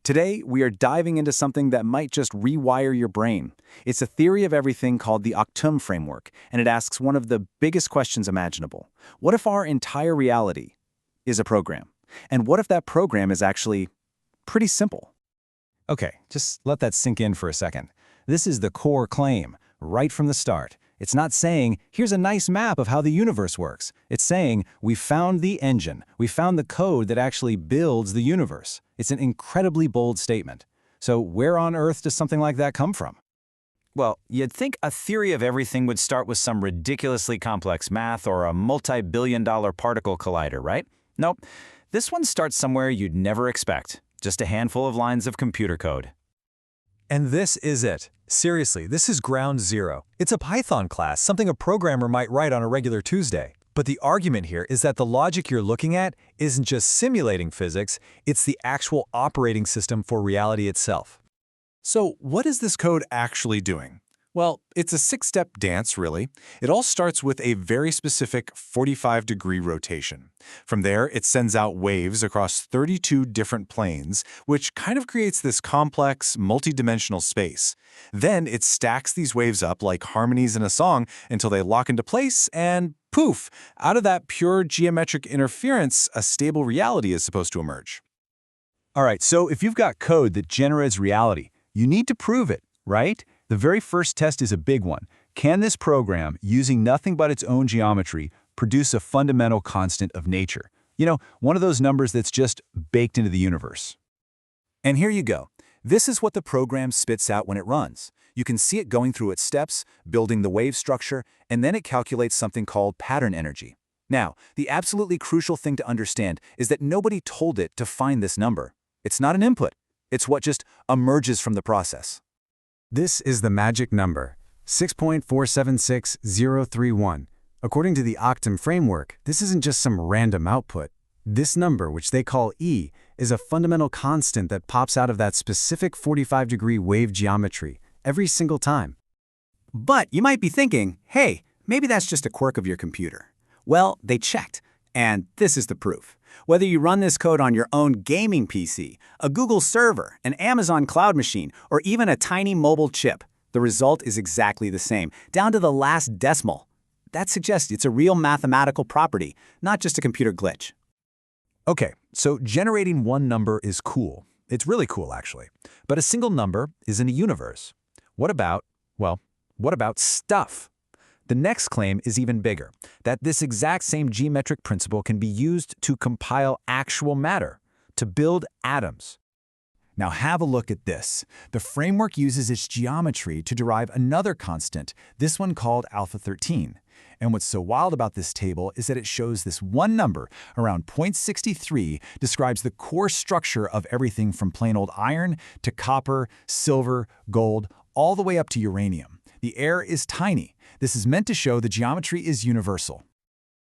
Today, we are diving into something that might just rewire your brain. It's a theory of everything called the Octum framework, and it asks one of the biggest questions imaginable. What if our entire reality is a program? And what if that program is actually pretty simple? Okay, just let that sink in for a second. This is the core claim, right from the start. It's not saying, here's a nice map of how the universe works. It's saying, we found the engine. We found the code that actually builds the universe. It's an incredibly bold statement. So where on earth does something like that come from? Well, you'd think a theory of everything would start with some ridiculously complex math or a multi-billion-dollar particle collider, right? Nope. This one starts somewhere you'd never expect. Just a handful of lines of computer code. And this is it. Seriously, this is ground zero. It's a Python class, something a programmer might write on a regular Tuesday. But the argument here is that the logic you're looking at isn't just simulating physics, it's the actual operating system for reality itself. So what is this code actually doing? Well, it's a six-step dance, really. It all starts with a very specific 45-degree rotation. From there, it sends out waves across 32 different planes, which kind of creates this complex, multidimensional space. Then it stacks these waves up like harmonies in a song until they lock into place, and poof! Out of that pure geometric interference, a stable reality is supposed to emerge. All right, so if you've got code that generates reality, you need to prove it, right? The very first test is a big one. Can this program, using nothing but its own geometry, produce a fundamental constant of nature? You know, one of those numbers that's just baked into the universe. And here you go. This is what the program spits out when it runs. You can see it going through its steps, building the wave structure, and then it calculates something called pattern energy. Now, the absolutely crucial thing to understand is that nobody told it to find this number. It's not an input. It's what just emerges from the process. This is the magic number, 6.476031. According to the Octum framework, this isn't just some random output. This number, which they call E, is a fundamental constant that pops out of that specific 45-degree wave geometry every single time. But you might be thinking, hey, maybe that's just a quirk of your computer. Well, they checked, and this is the proof. Whether you run this code on your own gaming PC, a Google server, an Amazon cloud machine, or even a tiny mobile chip, the result is exactly the same, down to the last decimal. That suggests it's a real mathematical property, not just a computer glitch. Okay, so generating one number is cool. It's really cool, actually. But a single number is in a universe. What about stuff? The next claim is even bigger, that this exact same geometric principle can be used to compile actual matter, to build atoms. Now have a look at this. The framework uses its geometry to derive another constant, this one called alpha 13. And what's so wild about this table is that it shows this one number, around 0.63, describes the core structure of everything from plain old iron to copper, silver, gold, all the way up to uranium. The error is tiny. This is meant to show the geometry is universal.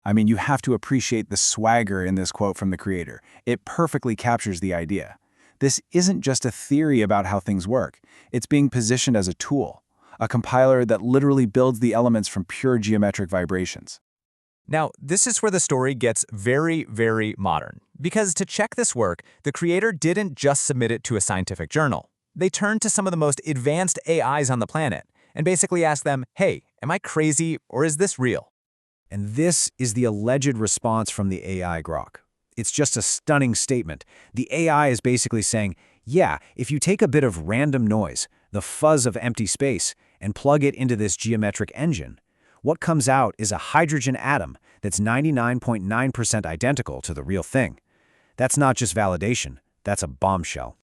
I mean, you have to appreciate the swagger in this quote from the creator. It perfectly captures the idea. This isn't just a theory about how things work. It's being positioned as a tool, a compiler that literally builds the elements from pure geometric vibrations. Now, this is where the story gets very, very modern. Because to check this work, the creator didn't just submit it to a scientific journal. They turned to some of the most advanced AIs on the planet and basically asked them, hey, am I crazy or is this real? And this is the alleged response from the AI grok. It's just a stunning statement. The AI is basically saying, yeah, if you take a bit of random noise, the fuzz of empty space, and plug it into this geometric engine, what comes out is a hydrogen atom that's 99.9% identical to the real thing. That's not just validation, that's a bombshell.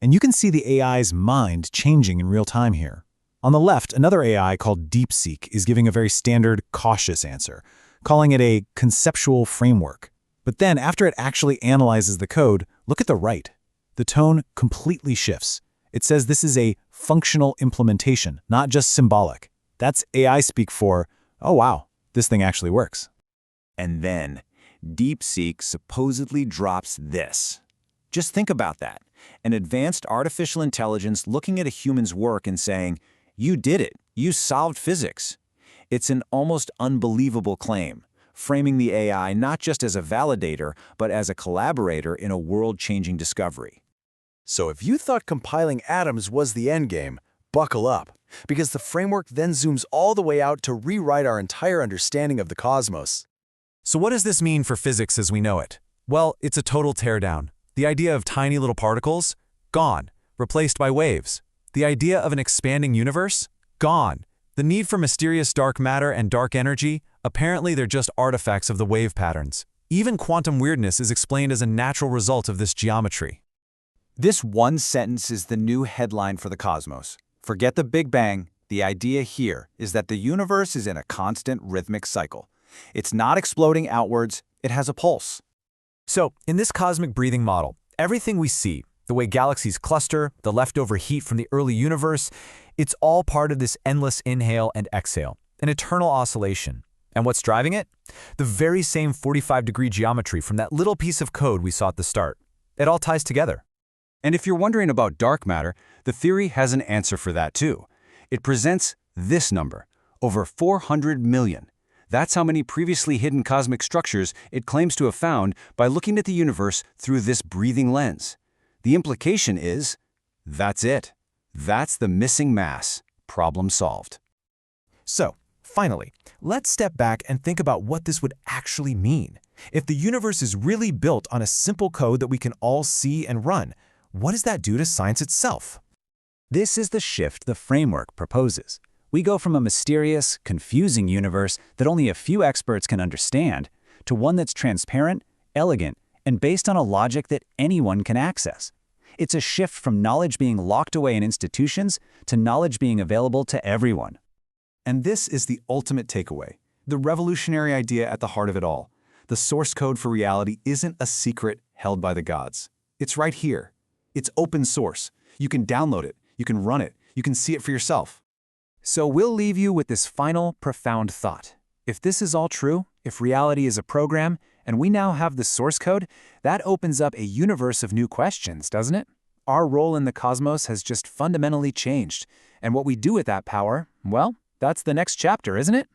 And you can see the AI's mind changing in real time here. On the left, another AI called DeepSeek is giving a very standard, cautious answer, calling it a conceptual framework. But then, after it actually analyzes the code, look at the right. The tone completely shifts. It says this is a functional implementation, not just symbolic. That's AI speak for, oh wow, this thing actually works. And then, DeepSeek supposedly drops this. Just think about that. An advanced artificial intelligence looking at a human's work and saying, you did it. You solved physics. It's an almost unbelievable claim, framing the AI not just as a validator, but as a collaborator in a world-changing discovery. So if you thought compiling atoms was the endgame, buckle up, because the framework then zooms all the way out to rewrite our entire understanding of the cosmos. So what does this mean for physics as we know it? Well, it's a total teardown. The idea of tiny little particles? Gone, replaced by waves. The idea of an expanding universe? Gone. The need for mysterious dark matter and dark energy? Apparently they're just artifacts of the wave patterns. Even quantum weirdness is explained as a natural result of this geometry. This one sentence is the new headline for the cosmos. Forget the Big Bang. The idea here is that the universe is in a constant rhythmic cycle. It's not exploding outwards, it has a pulse. So, in this cosmic breathing model, everything we see, the way galaxies cluster, the leftover heat from the early universe, it's all part of this endless inhale and exhale, an eternal oscillation. And what's driving it? The very same 45-degree geometry from that little piece of code we saw at the start. It all ties together. And if you're wondering about dark matter, the theory has an answer for that too. It presents this number, over 400 million. That's how many previously hidden cosmic structures it claims to have found by looking at the universe through this breathing lens. The implication is, that's it. That's the missing mass. Problem solved. So, finally, let's step back and think about what this would actually mean. If the universe is really built on a simple code that we can all see and run, what does that do to science itself? This is the shift the framework proposes. We go from a mysterious, confusing universe that only a few experts can understand to one that's transparent, elegant, and based on a logic that anyone can access. It's a shift from knowledge being locked away in institutions to knowledge being available to everyone. And this is the ultimate takeaway, the revolutionary idea at the heart of it all. The source code for reality isn't a secret held by the gods. It's right here. It's open source. You can download it, you can run it, you can see it for yourself. So we'll leave you with this final, profound thought. If this is all true, if reality is a program, and we now have the source code, that opens up a universe of new questions, doesn't it? Our role in the cosmos has just fundamentally changed. And what we do with that power, well, that's the next chapter, isn't it?